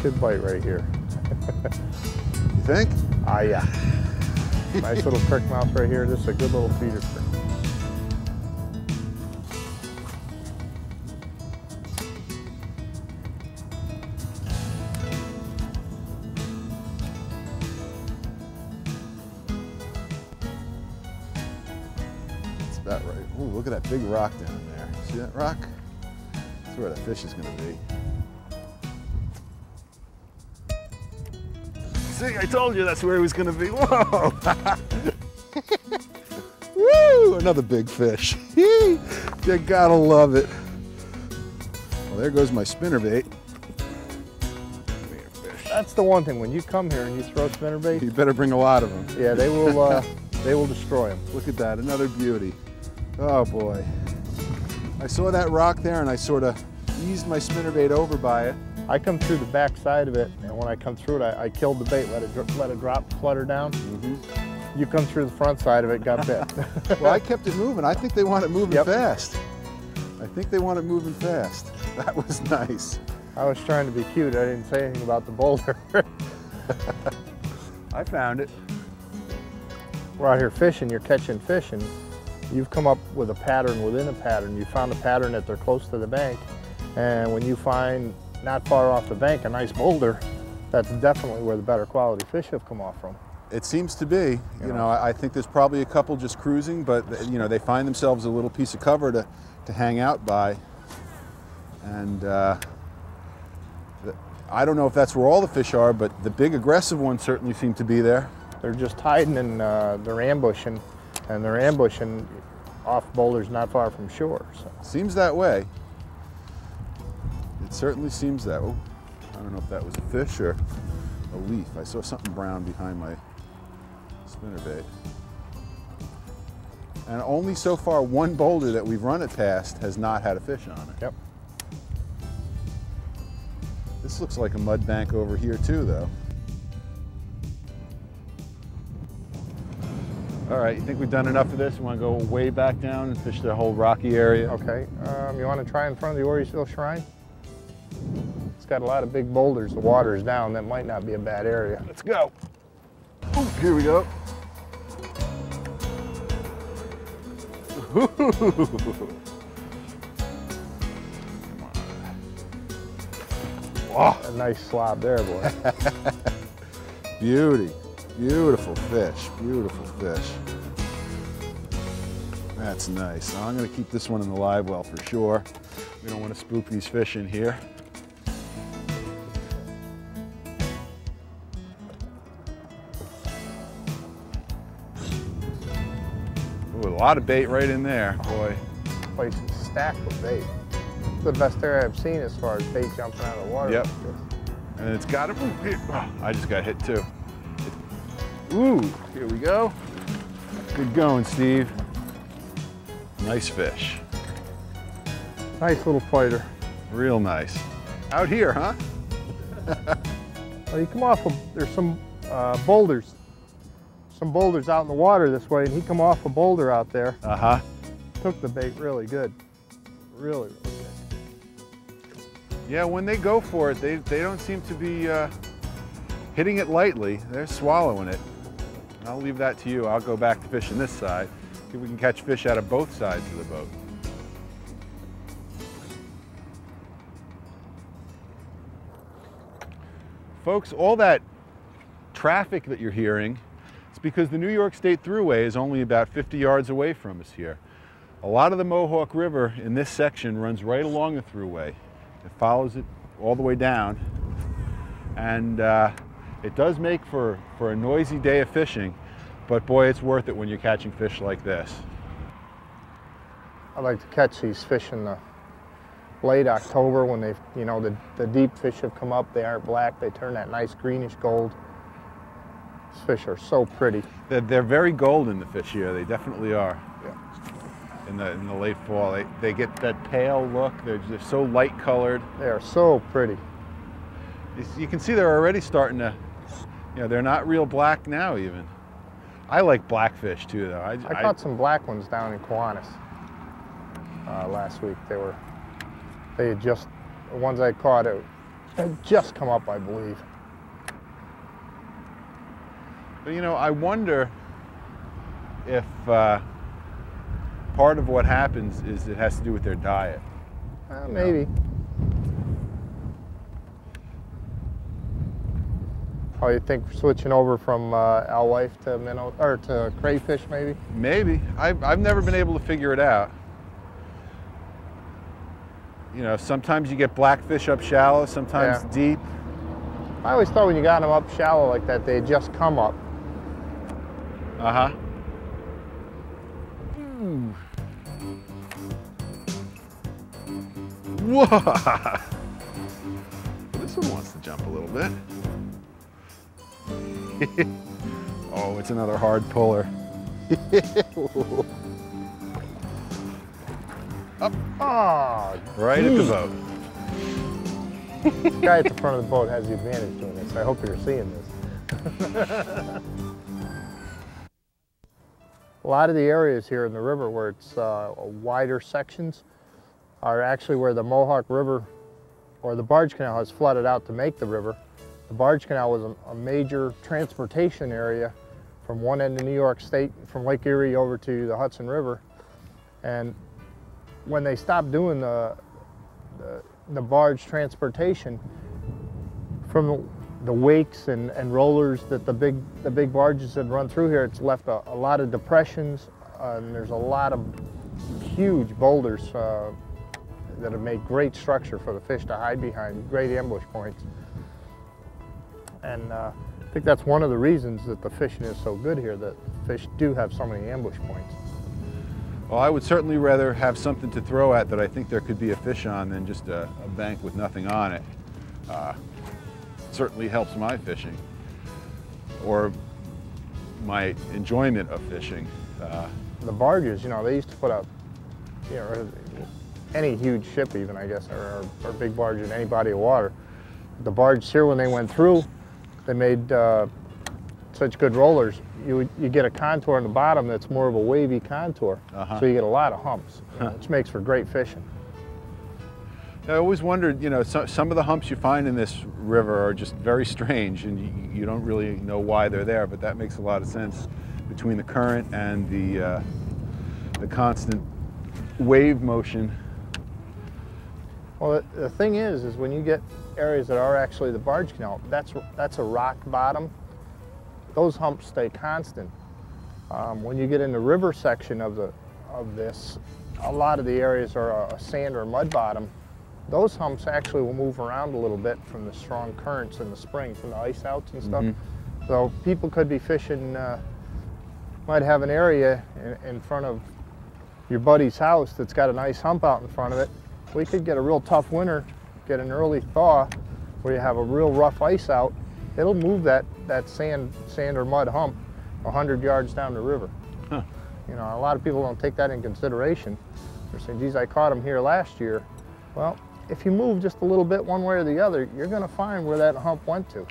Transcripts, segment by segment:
should bite right here. You think? Ah, yeah. Nice little crick mouth right here. This is a good little feeder crick. That's about right. Ooh, look at that big rock down there. See that rock? That's where the fish is going to be. See, I told you that's where he was going to be. Whoa! Woo! Another big fish. You gotta love it. Well, there goes my spinnerbait. That's the one thing. When you come here and you throw spinnerbait, You better bring a lot of them. yeah, they will destroy them. Look at that, another beauty. Oh boy. I saw that rock there and I sort of eased my spinnerbait over by it. I come through the back side of it, and when I come through it, I killed the bait, let it drop, flutter down. You come through the front side of it, got bit. Well, I kept it moving. I think they want it moving Yep. fast. I think they want it moving fast. That was nice. I was trying to be cute. I didn't say anything about the boulder. I found it. We're out here fishing, you're catching fish, and you've come up with a pattern within a pattern. You found a pattern that they're close to the bank, and when you find not far off the bank a nice boulder, that's definitely where the better quality fish have come off from. It seems to be. You know, I think there's probably a couple just cruising, but you know, they find themselves a little piece of cover to hang out by. And I don't know if that's where all the fish are, but the big aggressive ones certainly seem to be there. They're just hiding and they're ambushing, and they're ambushing off boulders not far from shore. So. Seems that way. It certainly seems that. Oh, I don't know if that was a fish or a leaf. I saw something brown behind my spinnerbait. And only so far one boulder that we've run it past has not had a fish on it. Yep. This looks like a mud bank over here too, though. All right, you think we've done enough of this? You want to go way back down and fish the whole rocky area? Okay, you want to try in front of the Oriole Shrine? It's got a lot of big boulders. The water is down. That might not be a bad area. Let's go. Ooh, here we go. Wow, a nice slob there, boy. Beauty. Beautiful fish. Beautiful fish. That's nice. Now I'm going to keep this one in the live well for sure. We don't want to spook these fish in here. Ooh, a lot of bait right in there, boy. This place is stacked with bait. It's the best area I've seen as far as bait jumping out of the water. Yep. Like this. And it's got it. Oh, I just got hit too. Ooh, here we go. Good going, Steve. Nice fish. Nice little fighter. Real nice. Out here, huh? Well, you come off of, there's some boulders. Some boulders out in the water this way, and he come off a boulder out there. Uh-huh. Took the bait really good. Really, really good. Yeah, when they go for it, they don't seem to be hitting it lightly. They're swallowing it. I'll leave that to you. I'll go back to fishing this side. See if we can catch fish out of both sides of the boat. Folks, all that traffic that you're hearing, it's because the New York State Thruway is only about 50 yards away from us here. A lot of the Mohawk River in this section runs right along the Thruway. It follows it all the way down. And it does make for a noisy day of fishing, but boy, it's worth it when you're catching fish like this. I like to catch these fish in the late October when they, you know, the deep fish have come up. They aren't black. They turn that nice greenish gold. These fish are so pretty. They're very golden, the fish here. They definitely are. Yeah. In the late fall, they get that pale look. They're so light colored. They are so pretty. You can see they're already starting to, you know, they're not real black now even. I like blackfish too, though. I caught some black ones down in Kiwanis last week. The ones I caught, They just come up, I believe. But you know, I wonder if part of what happens is it has to do with their diet. Maybe. Oh, you think switching over from alewife to minnow or to crayfish, maybe? Maybe. I've never been able to figure it out. You know, sometimes you get blackfish up shallow, sometimes deep. I always thought when you got them up shallow like that, they just come up. Uh-huh. Whoa! This one wants to jump a little bit. Oh, it's another hard puller. Up. Oh, right at the boat. The guy at the front of the boat has the advantage doing this. I hope you're seeing this. A lot of the areas here in the river where it's wider sections are actually where the Mohawk River or the barge canal has flooded out to make the river. The barge canal was a major transportation area from one end of New York State, from Lake Erie over to the Hudson River. And when they stopped doing the barge transportation, from the wakes and rollers that the big barges had run through here, it's left a lot of depressions, and there's a lot of huge boulders that have made great structure for the fish to hide behind, great ambush points. And I think that's one of the reasons that the fishing is so good here, that fish do have so many ambush points. Well, I would certainly rather have something to throw at that I think there could be a fish on than just a bank with nothing on it. Certainly helps my fishing, or my enjoyment of fishing. The barges, you know, they used to put up, you know, any huge ship even, I guess, or big barge in any body of water. The barge here, when they went through, they made such good rollers. You get a contour on the bottom that's more of a wavy contour, so you get a lot of humps, which makes for great fishing. I always wondered, you know, some of the humps you find in this river are just very strange, and you don't really know why they're there, but that makes a lot of sense between the current and the constant wave motion. Well, the thing is when you get areas that are actually the barge canal, that's a rock bottom. Those humps stay constant. When you get in the river section of this, a lot of the areas are a sand or mud bottom. Those humps actually will move around a little bit from the strong currents in the spring, from the ice outs and stuff. So people could be fishing, might have an area in front of your buddy's house that's got a nice hump out in front of it. We could get a real tough winter, get an early thaw where you have a real rough ice out. It'll move that sand or mud hump 100 yards down the river. You know, a lot of people don't take that in consideration. They're saying, geez, I caught them here last year. Well, if you move just a little bit one way or the other, you're going to find where that hump went to.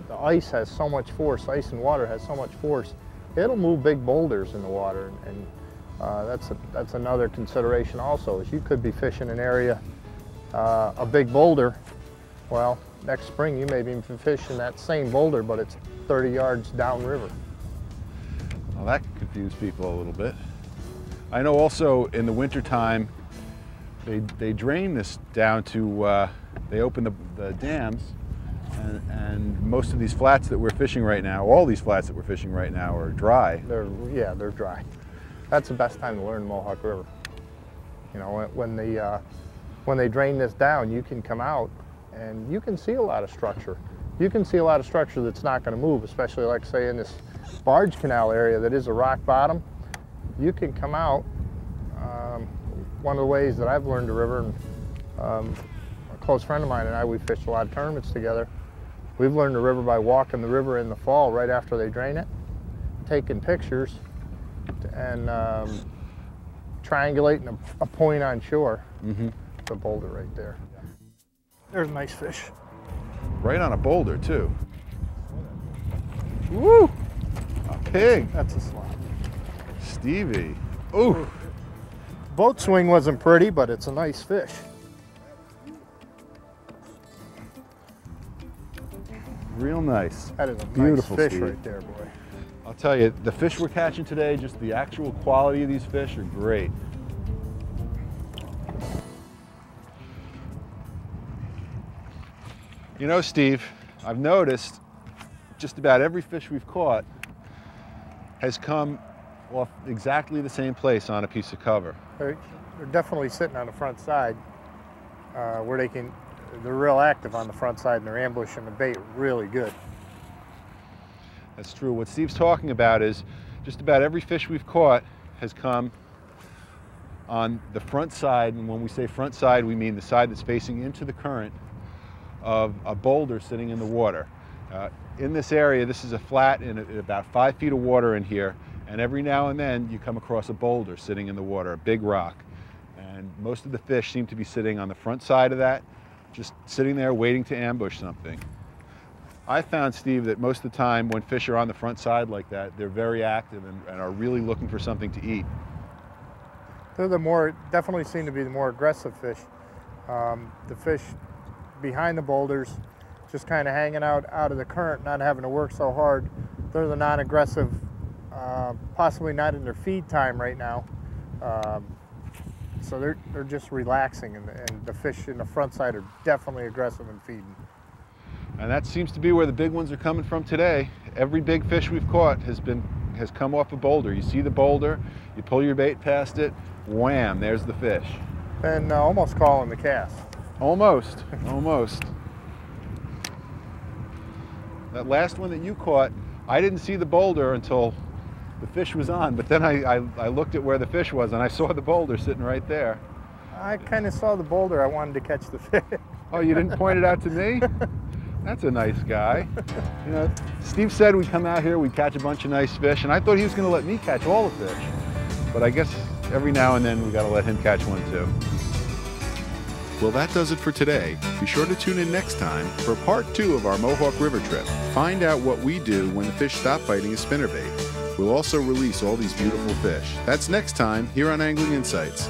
The ice has so much force, ice and water has so much force, it'll move big boulders in the water. And that's another consideration also, is you could be fishing an area, a big boulder. Well, next spring you may be fishing that same boulder, but it's 30 yards downriver. Well, that could confuse people a little bit. I know also in the wintertime, they drain this down to, they open the dams, and most of these flats that we're fishing right now, all these flats that we're fishing right now are dry. They're dry. That's the best time to learn Mohawk River. You know, when they drain this down, you can come out and you can see a lot of structure. You can see a lot of structure that's not going to move, especially like say in this barge canal area that is a rock bottom. You can come out. One of the ways that I've learned the river, and a close friend of mine and I, we fished a lot of tournaments together. We've learned the river by walking the river in the fall right after they drain it, taking pictures, and triangulating a point on shore. The boulder right there. There's a nice fish. Right on a boulder too. Woo! A pig. That's a slot. Stevie. Ooh. boat swing wasn't pretty, but it's a nice fish. Real nice. That is a Beautiful nice fish Steve. right there, boy. I'll tell you, the fish we're catching today, just the actual quality of these fish are great. You know, Steve, I've noticed just about every fish we've caught has come off exactly the same place on a piece of cover. They're definitely sitting on the front side where they're real active on the front side and they're ambushing the bait really good. That's true. What Steve's talking about is just about every fish we've caught has come on the front side, and when we say front side, we mean the side that's facing into the current of a boulder sitting in the water. In this area, this is a flat in about 5 feet of water in here, and every now and then you come across a boulder sitting in the water, a big rock. And most of the fish seem to be sitting on the front side of that, just sitting there waiting to ambush something. I found, Steve, that most of the time when fish are on the front side like that, they're very active and are really looking for something to eat. They're definitely seem to be the more aggressive fish. The fish behind the boulders, just kind of hanging out of the current, not having to work so hard. They're the non-aggressive, possibly not in their feed time right now. So they're just relaxing, and the fish in the front side are definitely aggressive and feeding. And that seems to be where the big ones are coming from today. Every big fish we've caught has come off a boulder. You see the boulder, you pull your bait past it, wham, there's the fish. And almost calling the cast. Almost, almost. That last one that you caught, I didn't see the boulder until the fish was on, but then I looked at where the fish was and I saw the boulder sitting right there. I kind of saw the boulder. I wanted to catch the fish. Oh, you didn't point it out to me? That's a nice guy. You know, Steve said we'd come out here, we'd catch a bunch of nice fish, and I thought he was going to let me catch all the fish. But I guess every now and then we got to let him catch one too. Well, that does it for today. Be sure to tune in next time for part 2 of our Mohawk River trip. Find out what we do when the fish stop biting a spinnerbait. We'll also release all these beautiful fish. That's next time here on Angling Insights.